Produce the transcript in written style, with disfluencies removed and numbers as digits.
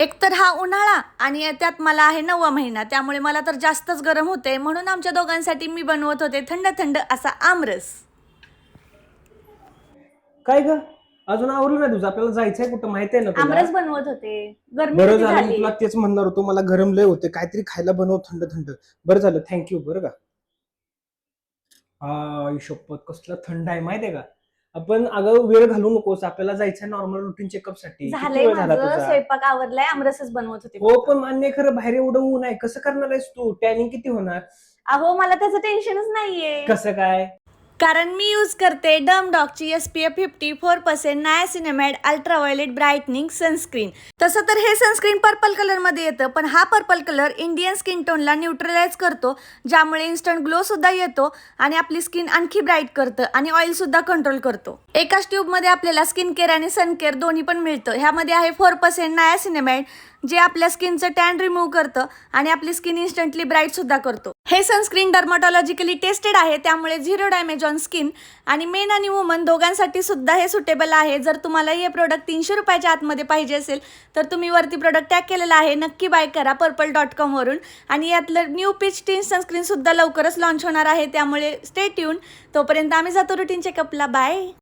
एकतर हा उन्हाळा आणि त्यात मला आहे 9वा महिना, त्यामुळे मला तर जास्तच गरम होते. म्हणून आमच्या दोघांसाठी मी बनवत होते थंड थंड असा आमरस. काय ग, अजून आवरलं नाही तुझं? आपल्याला जायचंय कुठं माहिती आहे ना तुला? आमरस बनवत होते, गरमी बरं किती झालं, मी झाली. तुला तेच म्हणणार होतो, मला गरम लय होते, काहीतरी खायला बनव थंड थंड. बरं झालं, थँक्यू. बरं का, हा शपथ कसला थंड आहे माहितीये का. आपण अगं वेळ घालू नकोस, आपल्याला जायचंय नॉर्मल रुटीन चेकअप साठी. किती झालंय वेळ झाला माझं तुझा? स्वयंपाक आवरलाय, आमरसच बनवत होते हो फक्त. पण मान्य आहे, खरं बाहेर एवढं ऊन आहे, कसं करणार आहेस तू? टॅनिंग किती होणार? अहो मला त्याचं टेन्शनच नाहीये, कसं काय? कारण मी यूज करते डमडॉकची SPF 54% niacinamide ultraviolet brightening sunscreen. तसं तर हे सनस्क्रीन पर्पल कलरमध्ये येतं, पण हा पर्पल कलर इंडियन स्किन टोनला न्यूट्रलाइज करतो, ज्यामुळे इन्स्टंट ग्लो सुद्धा येतो आणि आपली स्किन आणखी ब्राईट करतं आणि ऑइल सुद्धा कंट्रोल करतो. एकाच ट्यूबमध्ये आपल्याला स्किन केअर आणि सन केअर दोन्ही पण मिळतं. ह्यामध्ये आहे 4% नायासिनामाइड, जे आपल्या स्किनचं टॅन रिमूव्ह करतं आणि आपली स्किन इन्स्टंटली ब्राईट सुद्धा करतो. हे सनस्क्रीन डर्माटॉलॉजिकली टेस्टेड आहे, त्यामुळे 0 डॅमेज ऑन स्किन आणि मेन आणि वुमन दोघांसाठी सुद्धा हे सुटेबल आहे. जर तुम्हाला हे प्रोडक्ट 300 रुपयाच्या आतमध्ये पाहिजे असेल तर तुम्ही वरती प्रोडक्ट टॅग केलेला आहे, नक्की बाय करा purple.com वरून. आणि यातलं न्यू पीच टीन सनस्क्रीन सुद्धा लवकरच लॉन्च होणार आहे, त्यामुळे स्टे ट्यून. तोपर्यंत आम्ही जातो रुटीन चेकअपला. बाय.